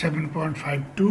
7.52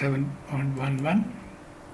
7.11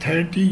30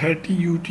30 UT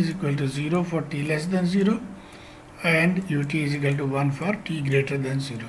is equal to 0 for t less than 0 and UT is equal to 1 for t greater than 0.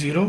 0.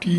t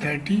30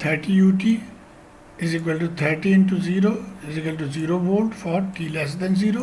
30 UT is equal to 30 into 0 is equal to 0 volt for t less than 0,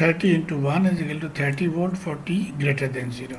30 into 1 is equal to 30 volt for t greater than 0.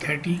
30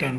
10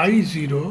I0،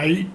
I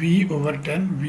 V/10 V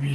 V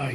I.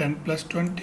10 + 20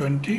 20.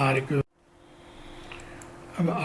R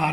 R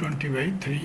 20/3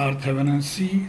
R C.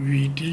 VT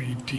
VT.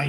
I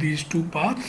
these two paths.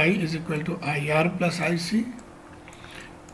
I is equal to IR plus IC.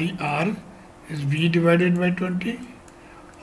IR is V divided by 20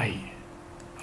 I.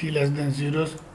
t<0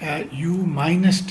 U-t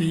t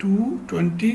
220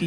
t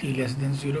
t < 0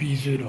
V0,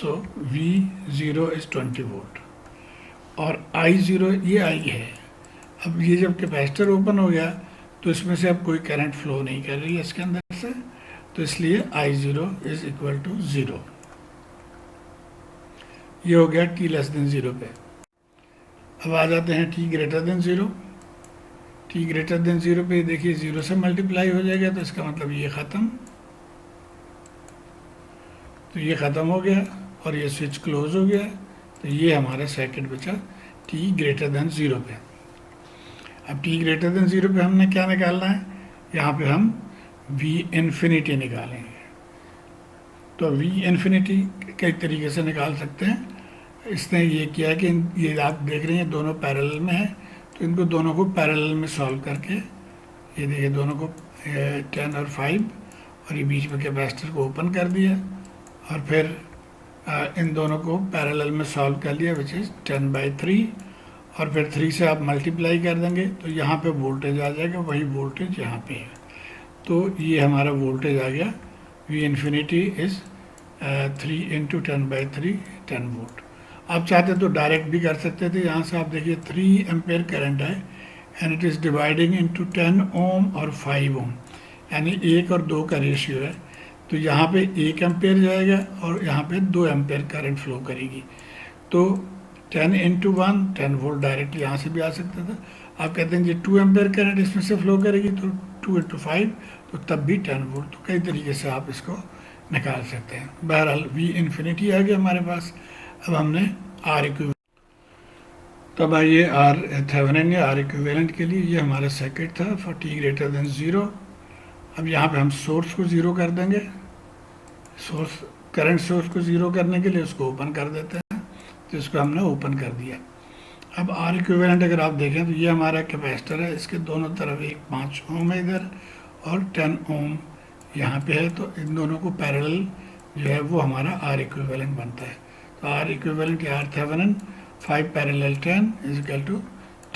so V0 is 20 volt और I0 ये I है। अब ये जब capacitor open हो गया तो इसमें से अब कोई करंट फ्लो नहीं कर रही है इसके अंदर से, तो इसलिए I0 इज़ इक्वल टू 0। ये हो गया t लेस देन 0 पे। अब आ जाते हैं t greater than 0। t greater than 0 पे देखिए 0 से मल्टीप्लाई हो जाएगा, तो इसका मतलब ये ख़त्म, तो ये ख़त्म हो गया और ये स्विच क्लोज हो गया। तो ये हमारा सेकंड बचा t ग्रेटर देन 0 पे। अब t ग्रेटर देन 0 पे हमने क्या निकालना है, यहाँ पे हम v इन्फिनिटी निकालेंगे। तो v इन्फिनिटी कई तरीके से निकाल सकते हैं। इसने ये किया कि ये आप देख रहे हैं दोनों पैरेलल में है, तो इनको दोनों को पैरेलल में सॉल्व करके, ये देखिए दोनों को 10 और 5 और ये बीच में कैपेसिटर को ओपन कर दिया और फिर इन दोनों को पैरेलल में सॉल्व कर लिया, विच इज़ 10/3 और फिर 3 से आप मल्टीप्लाई कर देंगे तो यहाँ पे वोल्टेज आ जाएगा, वही वोल्टेज यहाँ पे है। तो ये हमारा वोल्टेज आ गया V इन्फिनिटी इज़ 3 × 10/3 10 वोल्ट। आप चाहते तो डायरेक्ट भी कर सकते थे। यहाँ से आप देखिए 3 एम्पेयर करंट है and it is dividing into 10 ओम और 5 ओम, यानी 1 और 2 का रेशियो है। तो यहाँ पे 1 एम्पेयर जाएगा और यहाँ पे 2 एम्पेयर करंट फ्लो करेगी। तो 10 × 1 10 वोल्ट डायरेक्ट यहाँ से भी आ सकता था। आप कहते हैं जी 2 एम्पेयर करंट इसमें से फ्लो करेगी, तो 2 × 5 तो तब भी 10 वोल्ट। तो कई तरीके से आप इसको निकाल सकते हैं। बहरहाल V इन्फिनिटी आ गया हमारे पास। अब हमने R इक्विवेलेंट, तब आइए R थेवेनिन या R इक्विवेलेंट के लिए, ये हमारा सर्किट था फॉर t ग्रेटर देन 0। अब यहाँ पे हम सोर्स को 0 कर देंगे। सोर्स करंट सोर्स को 0 करने के लिए उसको ओपन कर देते हैं, तो इसको हमने ओपन कर दिया। अब R इक्विवेलेंट अगर आप देखें तो ये हमारा कैपेसिटर है, इसके दोनों तरफ एक 5 ओम है इधर और 10 ओम यहाँ पे है, तो इन दोनों को पैरेलल जो है वो हमारा R इक्विवेलेंट बनता है। तो R इक्विवेलेंट या R Thevenin 5 parallel 10 is equal to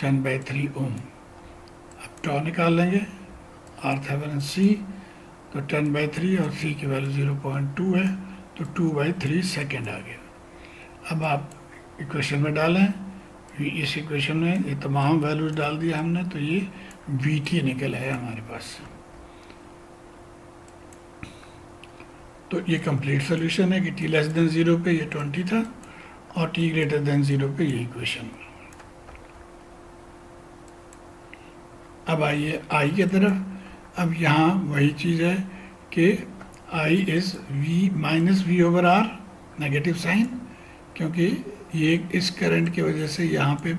10/3 ohm. अब टॉ निकाल लेंगे R थेवेनिन C, तो 10/3 और C की वैल्यू 0.2 है, तो 2/3 सेकेंड आ गया। अब आप इक्वेशन में डालें, इस इक्वेशन में ये तमाम वैल्यूज डाल दिया हमने, तो ये VT निकल है हमारे पास। तो ये कंप्लीट सोल्यूशन है कि t लेस देन 0 पे ये 20 था और t ग्रेटर देन 0 पे ये इक्वेशन। अब आइए I की तरफ। अब यहाँ वही चीज़ है कि I is V-V/R, negative sign, क्योंकि ये इस करंट की वजह से यहाँ पे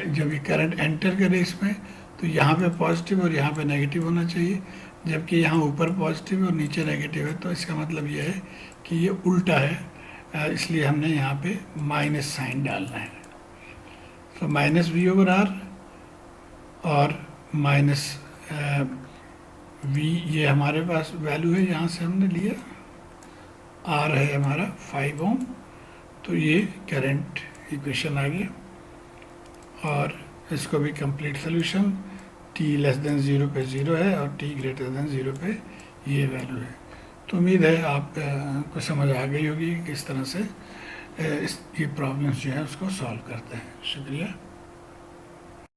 जब ये करंट एंटर करे इसमें, तो यहाँ पे पॉजिटिव और यहाँ पे नेगेटिव होना चाहिए, जबकि यहाँ ऊपर पॉजिटिव और नीचे नेगेटिव है। तो इसका मतलब ये है कि ये उल्टा है, इसलिए हमने यहाँ पे माइनस साइन डालना है। तो -V/R और माइनस V ये हमारे पास वैल्यू है, यहाँ से हमने लिया। R है हमारा 5 ओम, तो ये करंट इक्वेशन आ गया। और इसको भी complete solution, t less than 0 पे 0 है और t ग्रेटर देन 0 पे ये वैल्यू है। तो उम्मीद है आप को समझ आ गई होगी किस तरह से ये प्रॉब्लम्स जो है उसको सॉल्व करते हैं। शुक्रिया।